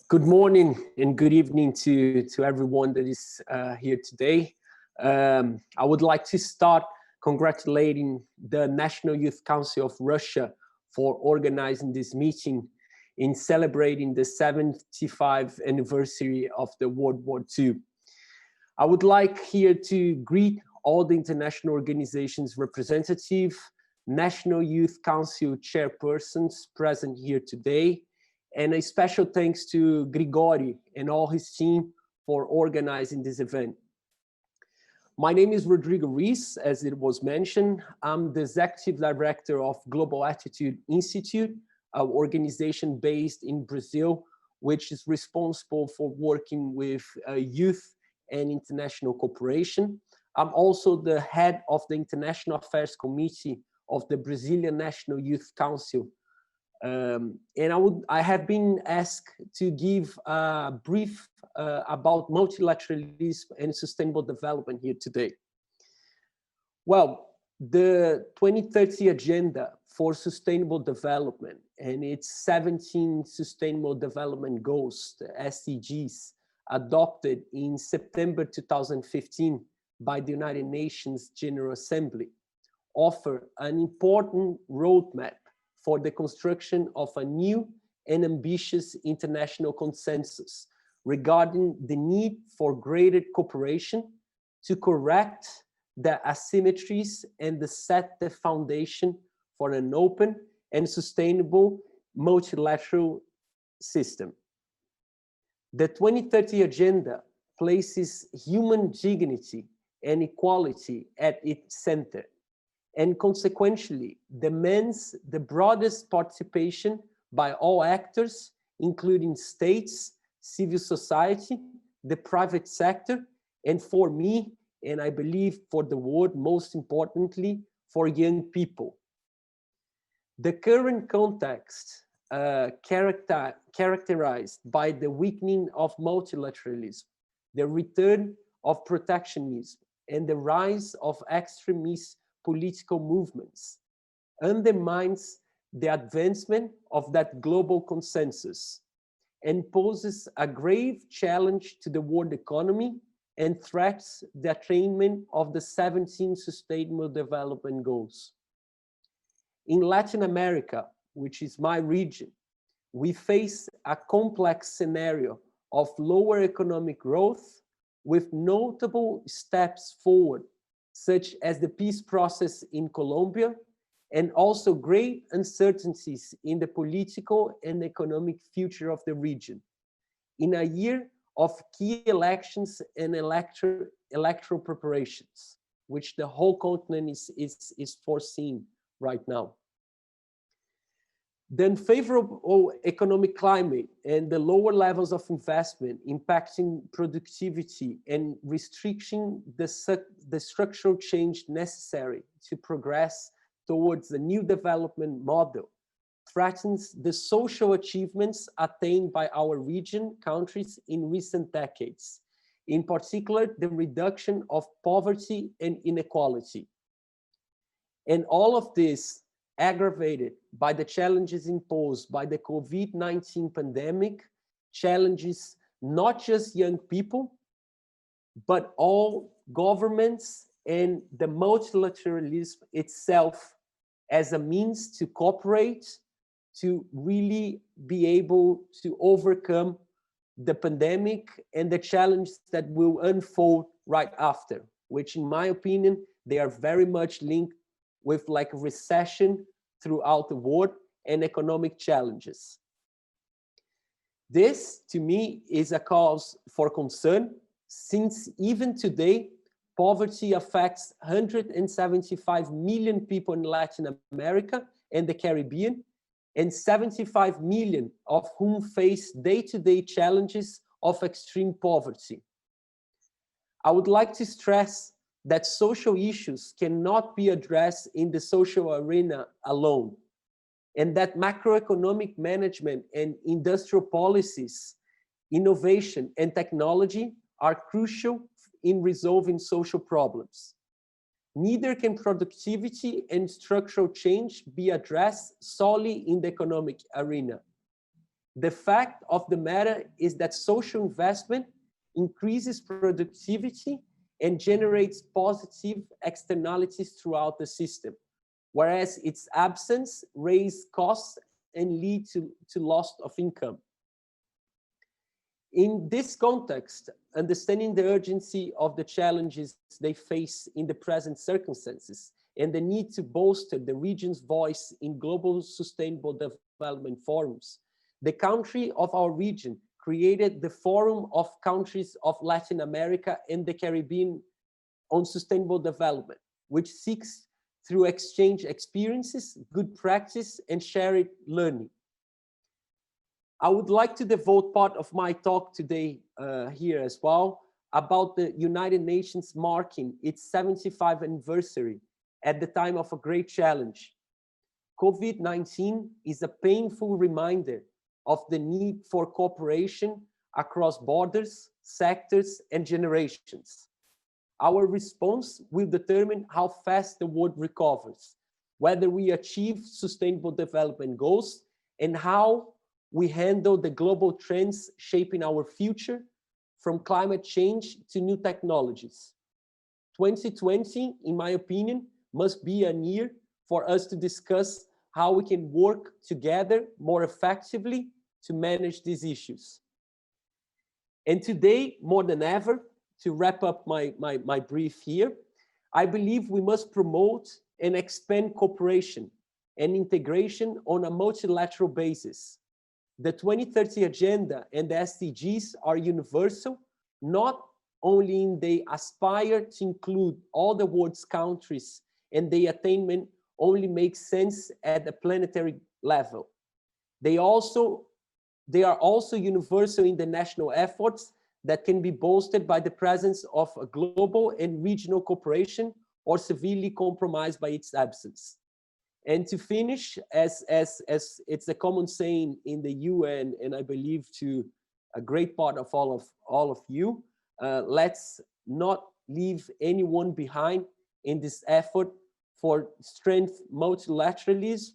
Good morning and good evening to everyone that is here today. I would like to start congratulating the National Youth Council of Russia for organizing this meeting in celebrating the 75th anniversary of the World War II. I would like here to greet all the international organizations representative, National Youth Council chairpersons present here today, and a special thanks to Grigori and all his team for organizing this event. My name is Rodrigo Reis, as it was mentioned. I'm the Executive Director of Global Attitude Institute, an organization based in Brazil, which is responsible for working with youth and international cooperation. I'm also the head of the International Affairs Committee of the Brazilian National Youth Council. And I have been asked to give a brief about multilateralism and sustainable development here today. Well, the 2030 Agenda for Sustainable Development and its 17 Sustainable Development Goals, the SDGs, adopted in September 2015 by the United Nations General Assembly, offer an important roadmap for the construction of a new and ambitious international consensus regarding the need for greater cooperation to correct the asymmetries and to set the foundation for an open and sustainable multilateral system. The 2030 Agenda places human dignity and equality at its center, and consequently demands the broadest participation by all actors, including states, civil society, the private sector, and for me, and I believe for the world, most importantly, for young people. The current context characterized by the weakening of multilateralism, the return of protectionism, and the rise of extremist political movements undermines the advancement of that global consensus and poses a grave challenge to the world economy and threats the attainment of the 17 Sustainable Development Goals. In Latin America, which is my region, we face a complex scenario of lower economic growth with notable steps forward, such as the peace process in Colombia, and also great uncertainties in the political and economic future of the region. In a year of key elections and electoral preparations, which the whole continent is foreseeing right now. The unfavorable economic climate and the lower levels of investment impacting productivity and restricting the structural change necessary to progress towards a new development model threatens the social achievements attained by our region countries in recent decades, in particular the reduction of poverty and inequality. And all of this aggravated by the challenges imposed by the COVID-19 pandemic, challenges not just young people, but all governments and the multilateralism itself as a means to cooperate, to really be able to overcome the pandemic and the challenges that will unfold right after, which in my opinion, they are very much linked with like a recession throughout the world and economic challenges. This, to me, is a cause for concern, since even today, poverty affects 175 million people in Latin America and the Caribbean, and 75 million of whom face day-to-day challenges of extreme poverty. I would like to stress that social issues cannot be addressed in the social arena alone, and that macroeconomic management and industrial policies, innovation and technology are crucial in resolving social problems. Neither can productivity and structural change be addressed solely in the economic arena. The fact of the matter is that social investment increases productivity and generates positive externalities throughout the system, whereas its absence raises costs and leads to loss of income. In this context, understanding the urgency of the challenges they face in the present circumstances and the need to bolster the region's voice in global sustainable development forums, the country of our region created the Forum of Countries of Latin America and the Caribbean on Sustainable Development, which seeks through exchange experiences, good practice, and shared learning. I would like to devote part of my talk today here as well about the United Nations marking its 75th anniversary at the time of a great challenge. COVID-19 is a painful reminder of the need for cooperation across borders, sectors, and generations. Our response will determine how fast the world recovers, whether we achieve sustainable development goals, and how we handle the global trends shaping our future, from climate change to new technologies. 2020, in my opinion, must be a year for us to discuss how we can work together more effectively to manage these issues. And today, more than ever, to wrap up my brief here, I believe we must promote and expand cooperation and integration on a multilateral basis. The 2030 Agenda and the SDGs are universal, not only in they aspire to include all the world's countries, and the attainment only makes sense at the planetary level. They are also universal in the national efforts that can be bolstered by the presence of a global and regional cooperation or severely compromised by its absence. And to finish, as it's a common saying in the UN, and I believe to a great part of all of you, let's not leave anyone behind in this effort for strength multilateralism,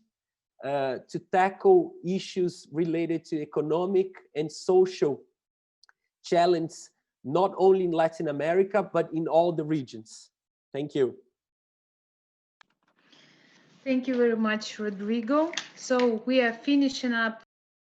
to tackle issues related to economic and social challenge, not only in Latin America, but in all the regions. Thank you. Thank you very much, Rodrigo. So we are finishing up